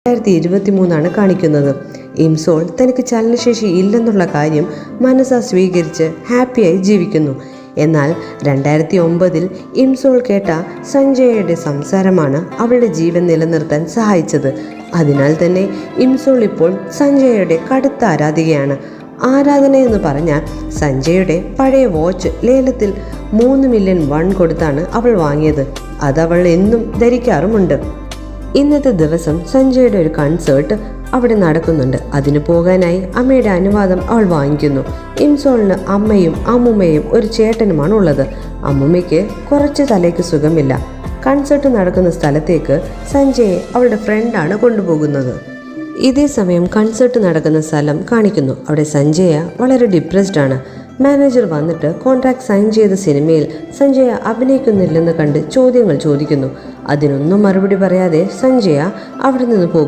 2023 കാണിക്കുന്നത്. ഇംസോൾ തനിക്ക് ചലനശേഷി ഇല്ലെന്നുള്ള കാര്യം മനസ്സാ സ്വീകരിച്ച് ഹാപ്പിയായി ജീവിക്കുന്നു. എന്നാൽ 2009 ഇംസോൾ കേട്ട സഞ്ജയയുടെ സംസാരമാണ് അവളുടെ ജീവൻ നിലനിർത്താൻ സഹായിച്ചത്. അതിനാൽ തന്നെ ഇംസോൾ ഇപ്പോൾ സഞ്ജയയുടെ കടുത്ത ആരാധികയാണ്. ആരാധനയെന്ന് പറഞ്ഞാൽ സഞ്ജയുടെ പഴയ വാച്ച് ലേലത്തിൽ 3 മില്യൺ വൺ കൊടുത്താണ് അവൾ വാങ്ങിയത്. അതവൾ എന്നും ധരിക്കാറുമുണ്ട്. ഇന്നത്തെ ദിവസം സഞ്ജയുടെ ഒരു കൺസേർട്ട് അവിടെ നടക്കുന്നുണ്ട്. അതിന് പോകാനായി അമ്മയുടെ അനുവാദം അവൾ വാങ്ങിക്കുന്നു. ഇംസോളിന് അമ്മയും അമ്മുമ്മയും ഒരു ചേട്ടനുമാണ് ഉള്ളത്. അമ്മുമ്മയ്ക്ക് കുറച്ച് തലയ്ക്ക് സുഖമില്ല. കൺസേർട്ട് നടക്കുന്ന സ്ഥലത്തേക്ക് സഞ്ജയെ അവളുടെ ഫ്രണ്ടാണ് കൊണ്ടുപോകുന്നത്. ഇതേ സമയം കൺസേർട്ട് നടക്കുന്ന സ്ഥലം കാണിക്കുന്നു. അവിടെ സഞ്ജയ വളരെ ഡിപ്രസ്ഡ് ആണ്. മാനേജർ വന്നിട്ട് കോൺട്രാക്ട് സൈൻ ചെയ്ത സിനിമയിൽ സഞ്ജയ അഭിനയിക്കുന്നില്ലെന്ന് കണ്ട് ചോദ്യങ്ങൾ ചോദിക്കുന്നു. അതിനൊന്നും മറുപടി പറയാതെ സഞ്ജയ അവിടെ നിന്ന് പോകുന്നു.